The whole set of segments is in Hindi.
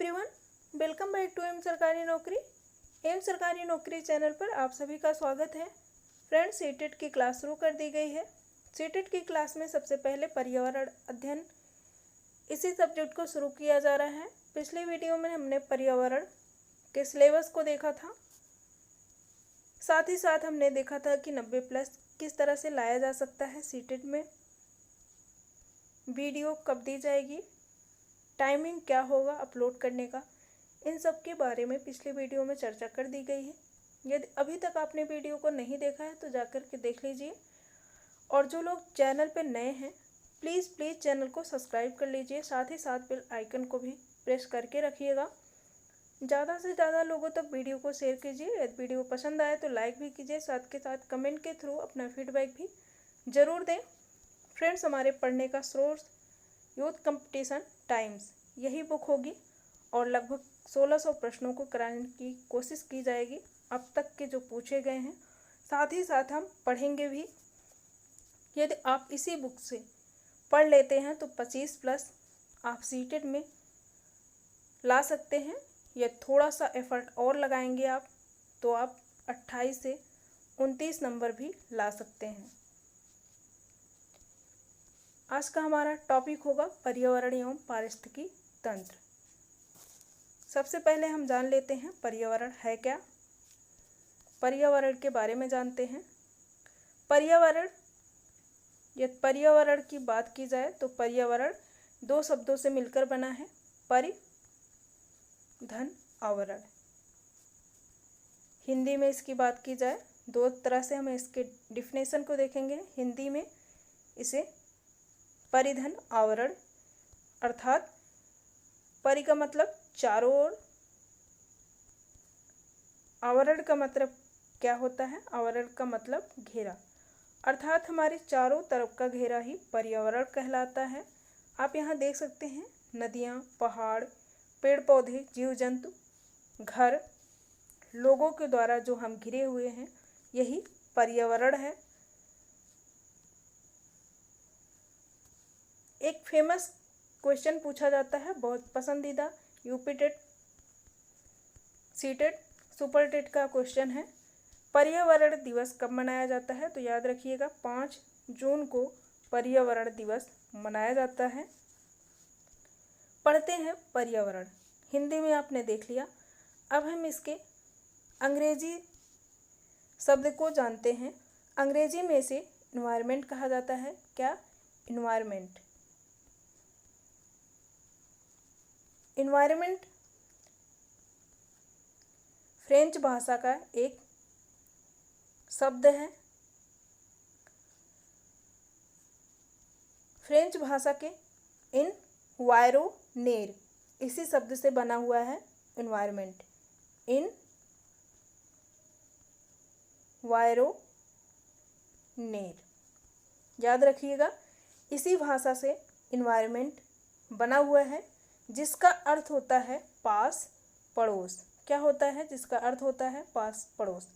Everyone, welcome back to M Sarkari Naukri. M Sarkari नौकरी चैनल पर आप सभी का स्वागत है। फ्रेंड्स, सीटेट की क्लास शुरू कर दी गई है। सीटेट की क्लास में सबसे पहले पर्यावरण अध्ययन इसी सब्जेक्ट को शुरू किया जा रहा है। पिछले वीडियो में हमने पर्यावरण के सिलेबस को देखा था, साथ ही साथ हमने देखा था कि 90+ किस तरह से लाया जा सकता है सीटेट में, वीडियो कब दी जाएगी, टाइमिंग क्या होगा अपलोड करने का, इन सब के बारे में पिछले वीडियो में चर्चा कर दी गई है। यदि अभी तक आपने वीडियो को नहीं देखा है तो जाकर के देख लीजिए, और जो लोग चैनल पर नए हैं प्लीज़ चैनल को सब्सक्राइब कर लीजिए, साथ ही साथ बेल आइकन को भी प्रेस करके रखिएगा। ज़्यादा से ज़्यादा लोगों तक वीडियो को शेयर कीजिए। यदि वीडियो पसंद आए तो लाइक भी कीजिए, साथ के साथ कमेंट के थ्रू अपना फीडबैक भी ज़रूर दें। फ्रेंड्स, हमारे पढ़ने का सोर्स यूथ कंपटीशन टाइम्स यही बुक होगी और लगभग 1600 प्रश्नों को कराने की कोशिश की जाएगी अब तक के जो पूछे गए हैं। साथ ही साथ हम पढ़ेंगे भी। यदि आप इसी बुक से पढ़ लेते हैं तो 25+ आप सीटेट में ला सकते हैं। या थोड़ा सा एफर्ट और लगाएंगे आप तो आप 28 से 29 नंबर भी ला सकते हैं। आज का हमारा टॉपिक होगा पर्यावरण एवं पारिस्थितिकी तंत्र। सबसे पहले हम जान लेते हैं पर्यावरण है क्या। पर्यावरण के बारे में जानते हैं। पर्यावरण, यदि पर्यावरण की बात की जाए तो पर्यावरण 2 शब्दों से मिलकर बना है, परि धन आवरण। हिंदी में इसकी बात की जाए 2 तरह से हम इसके डिफिनेशन को देखेंगे। हिंदी में इसे परिधन आवरण, अर्थात परि का मतलब चारों ओर, आवरण का मतलब क्या होता है, आवरण का मतलब घेरा, अर्थात हमारे चारों तरफ का घेरा ही पर्यावरण कहलाता है। आप यहाँ देख सकते हैं नदियाँ, पहाड़, पेड़ पौधे, जीव जंतु, घर, लोगों के द्वारा जो हम घिरे हुए हैं यही पर्यावरण है। एक फेमस क्वेश्चन पूछा जाता है, बहुत पसंदीदा UP TET, CTET, super TET का क्वेश्चन है, पर्यावरण दिवस कब मनाया जाता है। तो याद रखिएगा 5 जून को पर्यावरण दिवस मनाया जाता है। पढ़ते हैं पर्यावरण। हिंदी में आपने देख लिया, अब हम इसके अंग्रेजी शब्द को जानते हैं। अंग्रेजी में इसे इन्वायरमेंट कहा जाता है। क्या? इन्वायरमेंट। इन्वायरमेंट फ्रेंच भाषा का एक शब्द है। फ्रेंच भाषा के इनवायरोनेर इसी शब्द से बना हुआ है इन्वायरमेंट। इनवायरोनेर याद रखिएगा, इसी भाषा से इन्वायरमेंट बना हुआ है, जिसका अर्थ होता है पास पड़ोस। क्या होता है? जिसका अर्थ होता है पास पड़ोस,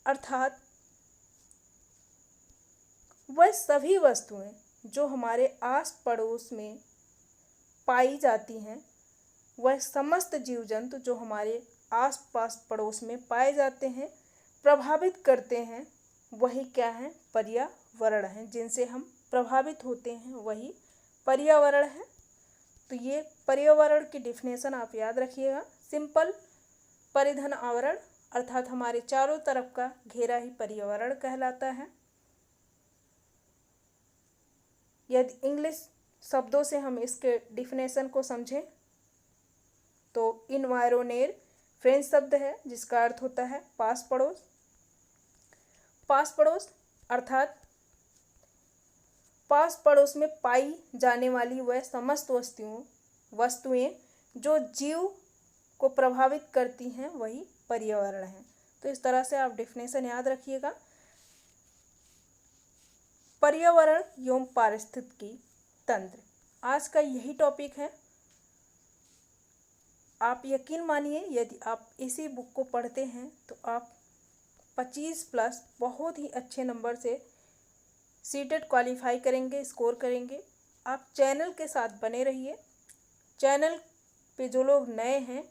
अर्थात वह सभी वस्तुएं जो हमारे आस पड़ोस में पाई जाती हैं, वह समस्त जीव जंतु जो हमारे आस पास पड़ोस में पाए जाते हैं, प्रभावित करते हैं, वही क्या है? पर्यावरण है। जिनसे हम प्रभावित होते हैं वही पर्यावरण है। तो ये पर्यावरण की डिफिनेशन आप याद रखिएगा। सिंपल परिधन आवरण, अर्थात हमारे चारों तरफ का घेरा ही पर्यावरण कहलाता है। यदि इंग्लिश शब्दों से हम इसके डिफिनेशन को समझें तो इन्वायरोनेर फ्रेंच शब्द है जिसका अर्थ होता है पास पड़ोस। पास पड़ोस अर्थात पास पड़ोस में पाई जाने वाली वह समस्त वस्तुएं जो जीव को प्रभावित करती हैं वही पर्यावरण है। तो इस तरह से आप डिफिनेशन याद रखिएगा। पर्यावरण एवं पारिस्थितिकी तंत्र आज का यही टॉपिक है। आप यकीन मानिए, यदि आप इसी बुक को पढ़ते हैं तो आप 25+ बहुत ही अच्छे नंबर से सीटेट क्वालिफाई करेंगे, स्कोर करेंगे। आप चैनल के साथ बने रहिए। चैनल पे जो लोग नए हैं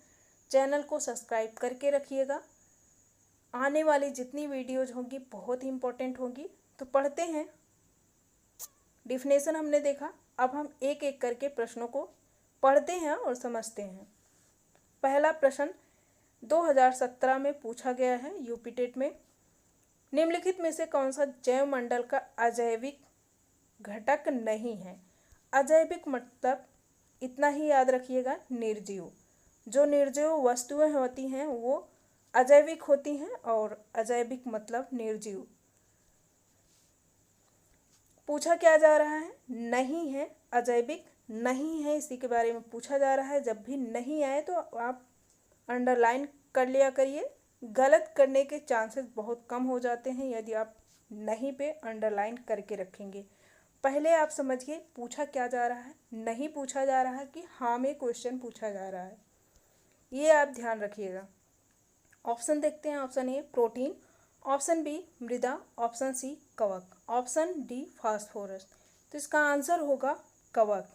चैनल को सब्सक्राइब करके रखिएगा। आने वाली जितनी वीडियोज होंगी बहुत ही इम्पोर्टेंट होंगी। तो पढ़ते हैं। डिफिनेशन हमने देखा, अब हम एक एक करके प्रश्नों को पढ़ते हैं और समझते हैं। पहला प्रश्न 2017 में पूछा गया है यूपी टेट में। निम्नलिखित में से कौन सा जैव मंडल का अजैविक घटक नहीं है? अजैविक मतलब इतना ही याद रखिएगा, निर्जीव। जो निर्जीव वस्तुएं होती हैं वो अजैविक होती हैं, और अजैविक मतलब निर्जीव। पूछा क्या जा रहा है? नहीं है, अजैविक नहीं है, इसी के बारे में पूछा जा रहा है। जब भी नहीं आए तो आप अंडरलाइन कर लिया करिए। गलत करने के चांसेस बहुत कम हो जाते हैं यदि आप नहीं पे अंडरलाइन करके रखेंगे। पहले आप समझिए पूछा क्या जा रहा है। नहीं पूछा जा रहा है कि हाँ में क्वेश्चन पूछा जा रहा है, ये आप ध्यान रखिएगा। ऑप्शन देखते हैं। Option A protein, option B मृदा, ऑप्शन सी कवक, ऑप्शन डी फास्फोरस। तो इसका आंसर होगा कवक।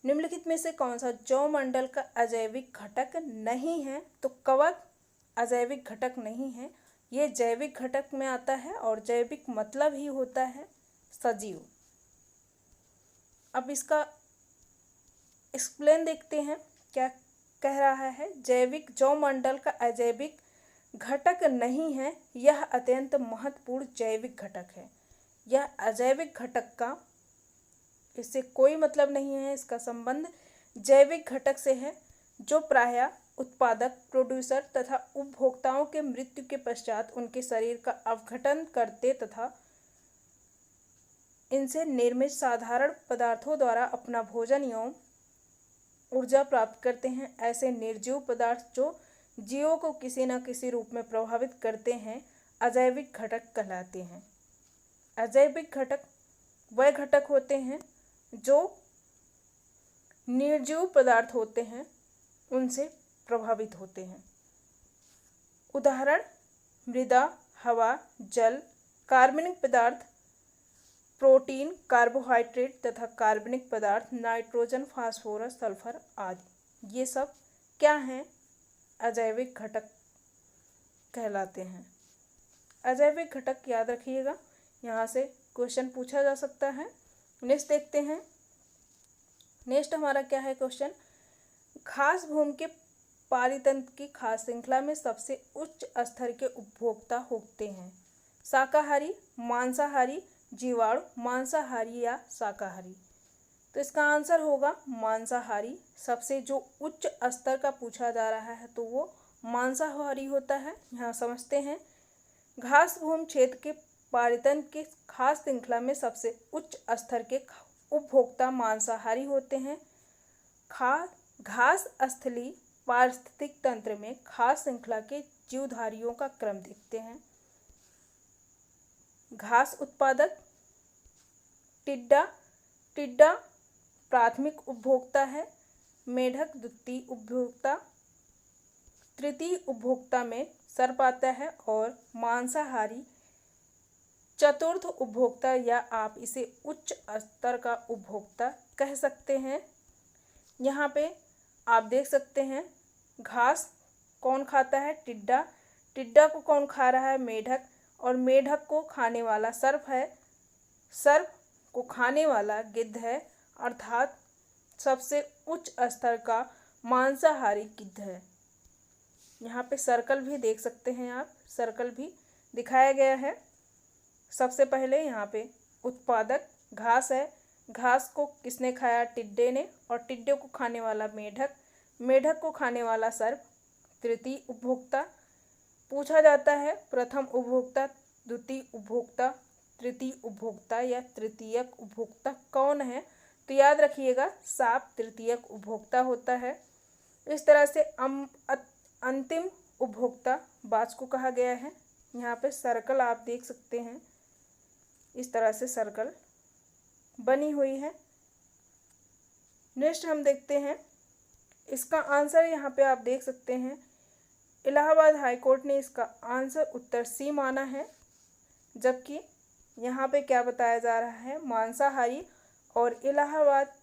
निम्नलिखित में से कौन सा जैव मंडल का अजैविक घटक नहीं है? तो कवक अजैविक घटक नहीं है, ये जैविक घटक में आता है, और जैविक मतलब ही होता है सजीव। अब इसका एक्सप्लेन देखते हैं क्या कह रहा है। जैविक जैव मंडल का अजैविक घटक नहीं है, यह अत्यंत महत्वपूर्ण जैविक घटक है। यह अजैविक घटक का इससे कोई मतलब नहीं है। इसका संबंध जैविक घटक से है, जो प्रायः उत्पादक, प्रोड्यूसर तथा उपभोक्ताओं के मृत्यु के पश्चात उनके शरीर का अपघटन करते तथा इनसे निर्मित साधारण पदार्थों द्वारा अपना भोजन एवं ऊर्जा प्राप्त करते हैं। ऐसे निर्जीव पदार्थ जो जीवों को किसी न किसी रूप में प्रभावित करते हैं अजैविक घटक कहलाते हैं। अजैविक घटक वह घटक होते हैं जो निर्जीव पदार्थ होते हैं उनसे प्रभावित होते हैं। उदाहरण मृदा, हवा, जल, कार्बनिक पदार्थ, प्रोटीन, कार्बोहाइड्रेट तथा कार्बनिक पदार्थ, नाइट्रोजन, फास्फोरस, सल्फर आदि। ये सब क्या हैं? अजैविक घटक कहलाते हैं। अजैविक घटक याद रखिएगा, यहाँ से क्वेश्चन पूछा जा सकता है। नेक्स्ट देखते हैं। नेक्स्ट हमारा क्या है क्वेश्चन? घास भूमि के पारितंत्र की खाद्य श्रृंखला में सबसे उच्च स्तर के उपभोक्ता होते हैं। शाकाहारी, मांसाहारी, जीवाणु, मांसाहारी या शाकाहारी। तो इसका आंसर होगा मांसाहारी। सबसे जो उच्च स्तर का पूछा जा रहा है तो वो मांसाहारी होता है। यहाँ समझते हैं। घास भूमि क्षेत्र के पारितंत्र के खाद्य श्रृंखला में सबसे उच्च स्तर के उपभोक्ता मांसाहारी होते हैं। घास स्थलीय पारिस्थितिक तंत्र में खाद्य श्रृंखला के जीवधारियों का क्रम देखते हैं। घास उत्पादक टिड्डा प्राथमिक उपभोक्ता है, मेढक द्वितीय उपभोक्ता, तृतीय उपभोक्ता में सर्प आता है, और मांसाहारी चतुर्थ उपभोक्ता, या आप इसे उच्च स्तर का उपभोक्ता कह सकते हैं। यहाँ पे आप देख सकते हैं घास कौन खाता है? टिड्डा को कौन खा रहा है? मेढक, और मेढक को खाने वाला सर्प है, सर्प को खाने वाला गिद्ध है, अर्थात सबसे उच्च स्तर का मांसाहारी गिद्ध है। यहाँ पे सर्कल भी देख सकते हैं आप, सर्कल भी दिखाया गया है। सबसे पहले यहाँ पे उत्पादक घास है, घास को किसने खाया? टिड्डे ने, और टिड्डे को खाने वाला मेढक, मेढक को खाने वाला सर्प, तृतीय उपभोक्ता। पूछा जाता है प्रथम उपभोक्ता, द्वितीय उपभोक्ता, तृतीय उपभोक्ता या तृतीयक उपभोक्ता कौन है? तो याद रखिएगा सांप तृतीयक उपभोक्ता होता है। इस तरह से अंतिम उपभोक्ता बाज को कहा गया है। यहाँ पे सर्कल आप देख सकते हैं, इस तरह से सर्कल बनी हुई है। नेक्स्ट हम देखते हैं इसका आंसर। यहाँ पे आप देख सकते हैं इलाहाबाद हाई कोर्ट ने इसका आंसर उत्तर सी माना है, जबकि यहाँ पे क्या बताया जा रहा है? मांसाहारी, और इलाहाबाद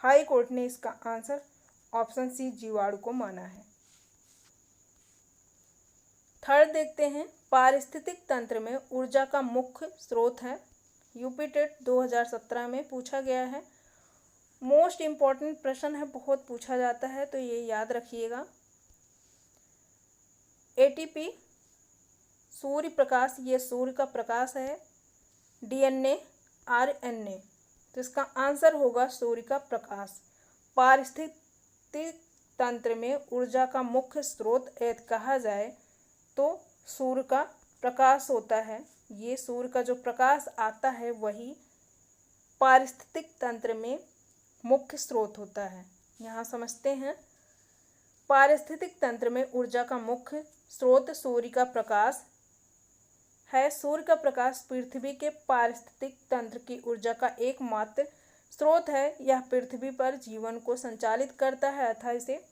हाई कोर्ट ने इसका आंसर ऑप्शन सी जीवाणु को माना है। थर्ड देखते हैं, पारिस्थितिक तंत्र में ऊर्जा का मुख्य स्रोत है। यूपी टेट 2017 में पूछा गया है। मोस्ट इम्पॉर्टेंट प्रश्न है, बहुत पूछा जाता है, तो ये याद रखिएगा। एटीपी, सूर्य प्रकाश, ये सूर्य का प्रकाश है। डीएनए, आरएनए, तो इसका आंसर होगा सूर्य का प्रकाश। पारिस्थितिक तंत्र में ऊर्जा का मुख्य स्रोत यदि कहा जाए तो सूर्य का प्रकाश होता है। ये सूर्य का जो प्रकाश आता है वही पारिस्थितिक तंत्र में मुख्य स्रोत होता है। यहाँ समझते हैं, पारिस्थितिक तंत्र में ऊर्जा का मुख्य स्रोत सूर्य का प्रकाश है। सूर्य का प्रकाश पृथ्वी के पारिस्थितिक तंत्र की ऊर्जा का एकमात्र स्रोत है। यह पृथ्वी पर जीवन को संचालित करता है, अतः इसे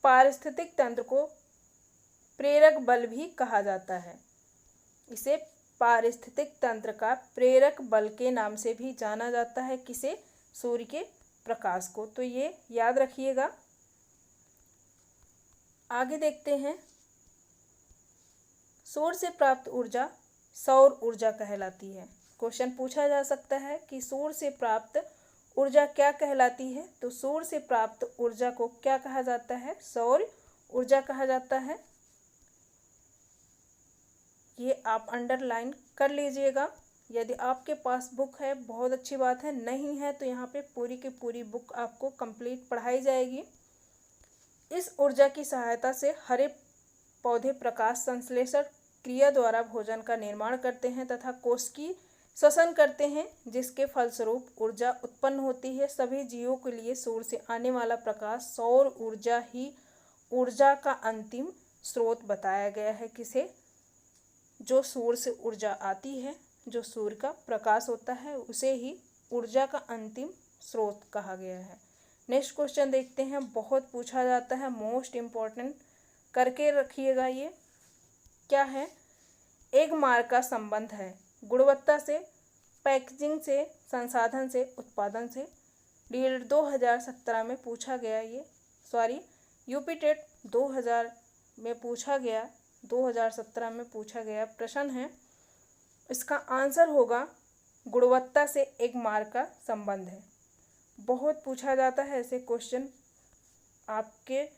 पारिस्थितिक तंत्र को प्रेरक बल भी कहा जाता है। इसे पारिस्थितिक तंत्र का प्रेरक बल के नाम से भी जाना जाता है। किसे? सूर्य के प्रकाश को। तो ये याद रखिएगा। आगे देखते हैं, सूर्य से प्राप्त ऊर्जा सौर ऊर्जा कहलाती है। क्वेश्चन पूछा जा सकता है कि सूर्य से प्राप्त ऊर्जा क्या कहलाती है, तो सूर्य से प्राप्त ऊर्जा को क्या कहा जाता है? सौर ऊर्जा कहा जाता है। ये आप अंडरलाइन कर लीजिएगा। यदि आपके पास बुक है बहुत अच्छी बात है, नहीं है तो यहाँ पे पूरी की पूरी बुक आपको कंप्लीट पढ़ाई जाएगी। इस ऊर्जा की सहायता से हरे पौधे प्रकाश संश्लेषण क्रिया द्वारा भोजन का निर्माण करते हैं तथा कोशिकीय श्वसन करते हैं, जिसके फलस्वरूप ऊर्जा उत्पन्न होती है। सभी जीवों के लिए सूर्य से आने वाला प्रकाश सौर ऊर्जा ही ऊर्जा का अंतिम स्रोत बताया गया है। किसे? जो सूर्य से ऊर्जा आती है, जो सूर्य का प्रकाश होता है, उसे ही ऊर्जा का अंतिम स्रोत कहा गया है। नेक्स्ट क्वेश्चन देखते हैं, बहुत पूछा जाता है, मोस्ट इम्पॉर्टेंट करके रखिएगा। ये क्या है? एक मार्ग का संबंध है गुणवत्ता से, पैकेजिंग से, संसाधन से, उत्पादन से। डीएलएड 2017 में पूछा गया, ये यूपी टेट 2000 में पूछा गया, 2017 में पूछा गया प्रश्न है। इसका आंसर होगा गुणवत्ता से एक मार्ग का संबंध है। बहुत पूछा जाता है ऐसे क्वेश्चन, आपके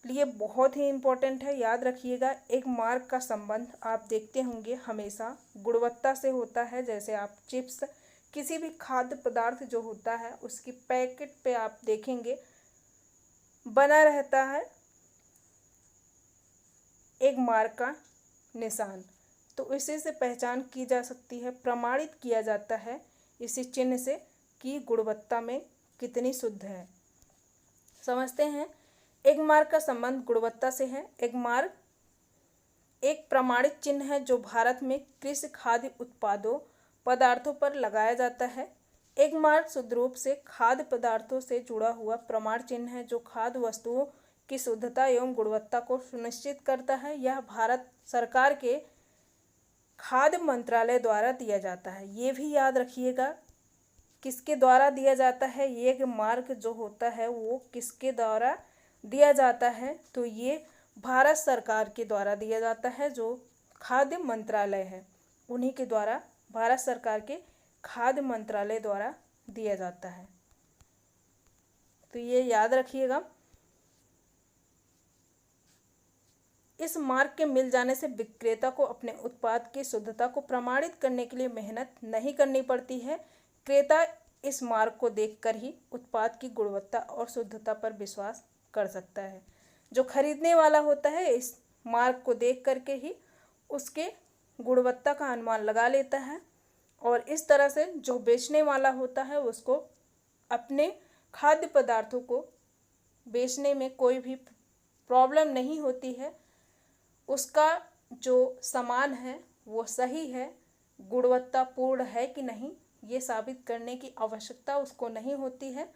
लिए बहुत ही इम्पोर्टेंट है, याद रखिएगा। एक मार्ग का संबंध आप देखते होंगे हमेशा गुणवत्ता से होता है। जैसे आप चिप्स, किसी भी खाद्य पदार्थ जो होता है उसकी पैकेट पे आप देखेंगे बना रहता है एक मार्ग का निशान, तो इसी से पहचान की जा सकती है, प्रमाणित किया जाता है इसी चिन्ह से कि गुणवत्ता में कितनी शुद्ध है। समझते हैं, एक मार्ग का संबंध गुणवत्ता से है। एक मार्ग एक प्रमाणित चिन्ह है जो भारत में कृषि खाद्य उत्पादों पदार्थों पर लगाया जाता है। एक मार्ग शुद्ध रूप से खाद्य पदार्थों से जुड़ा हुआ प्रमाण चिन्ह है जो खाद्य वस्तुओं की शुद्धता एवं गुणवत्ता को सुनिश्चित करता है। यह भारत सरकार के खाद्य मंत्रालय द्वारा दिया जाता है। ये भी याद रखिएगा, किसके द्वारा दिया जाता है? ये मार्ग जो होता है वो किसके द्वारा दिया जाता है? तो ये भारत सरकार के द्वारा दिया जाता है, जो खाद्य मंत्रालय है उन्हीं के द्वारा, भारत सरकार के खाद्य मंत्रालय द्वारा दिया जाता है। तो ये याद रखिएगा। इस मार्क के मिल जाने से विक्रेता को अपने उत्पाद की शुद्धता को प्रमाणित करने के लिए मेहनत नहीं करनी पड़ती है। क्रेता इस मार्क को देखकर ही उत्पाद की गुणवत्ता और शुद्धता पर विश्वास कर सकता है। जो खरीदने वाला होता है इस मार्क को देख करके ही उसके गुणवत्ता का अनुमान लगा लेता है, और इस तरह से जो बेचने वाला होता है उसको अपने खाद्य पदार्थों को बेचने में कोई भी प्रॉब्लम नहीं होती है। उसका जो सामान है वो सही है, गुणवत्तापूर्ण है कि नहीं, ये साबित करने की आवश्यकता उसको नहीं होती है।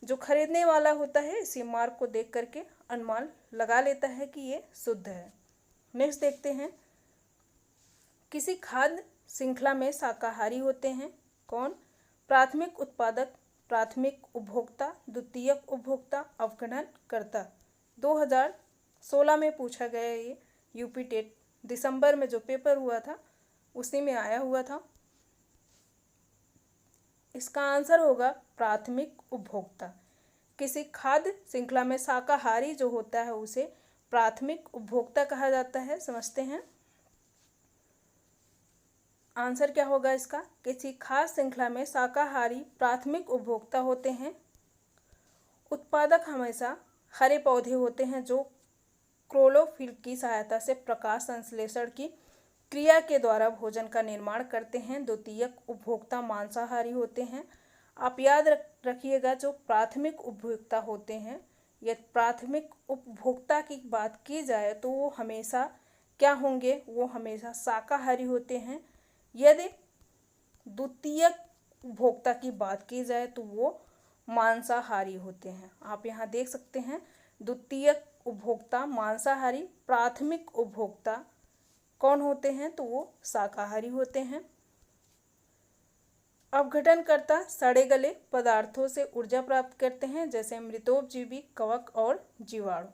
जो खरीदने वाला होता है इसी मार्क को देख करके अनुमान लगा लेता है कि ये शुद्ध है। नेक्स्ट देखते हैं, किसी खाद्य श्रृंखला में शाकाहारी होते हैं कौन? प्राथमिक उत्पादक प्राथमिक उपभोक्ता, द्वितीयक उपभोक्ता, अवगणन करता। 2016 में पूछा गया ये यूपी टेट दिसंबर में जो पेपर हुआ था उसी में आया हुआ था। इसका आंसर होगा प्राथमिक उपभोक्ता। किसी खाद्य श्रृंखला में शाकाहारी जो होता है उसे प्राथमिक उपभोक्ता कहा जाता है। समझते हैं आंसर क्या होगा इसका। किसी खाद्य श्रृंखला में शाकाहारी प्राथमिक उपभोक्ता होते हैं। उत्पादक हमेशा हरे पौधे होते हैं जो क्लोरोफिल की सहायता से प्रकाश संश्लेषण की क्रिया के द्वारा भोजन का निर्माण करते हैं। द्वितीयक उपभोक्ता मांसाहारी होते हैं। आप याद रखिएगा जो प्राथमिक उपभोक्ता होते हैं, यदि प्राथमिक उपभोक्ता की बात की जाए तो वो हमेशा क्या होंगे, वो हमेशा शाकाहारी होते हैं। यदि द्वितीयक उपभोक्ता की बात की जाए तो वो मांसाहारी होते हैं। आप यहाँ देख सकते हैं द्वितीयक उपभोक्ता मांसाहारी, प्राथमिक उपभोक्ता कौन होते हैं तो वो शाकाहारी होते हैं। अपघटनकर्ता सड़े गले पदार्थों से ऊर्जा प्राप्त करते हैं जैसे मृतोपजीवी, कवक और जीवाणु।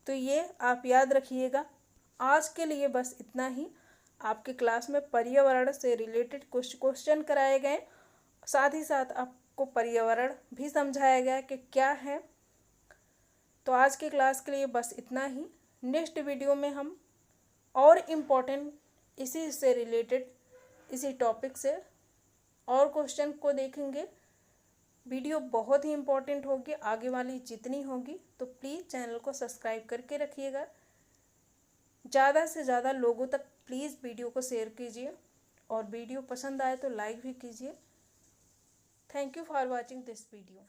तो ये आप याद रखिएगा। आज के लिए बस इतना ही। आपके क्लास में पर्यावरण से रिलेटेड कुछ क्वेश्चन कराए गए, साथ ही साथ आपको पर्यावरण भी समझाया गया कि क्या है। तो आज की क्लास के लिए बस इतना ही। नेक्स्ट वीडियो में हम और इम्पोर्टेंट इसी से रिलेटेड इसी टॉपिक से और क्वेश्चन को देखेंगे। वीडियो बहुत ही इम्पोर्टेंट होगी, आगे वाली जितनी होगी। तो प्लीज़ चैनल को सब्सक्राइब करके रखिएगा। ज़्यादा से ज़्यादा लोगों तक प्लीज़ वीडियो को शेयर कीजिए और वीडियो पसंद आए तो लाइक भी कीजिए। Thank you for watching this video.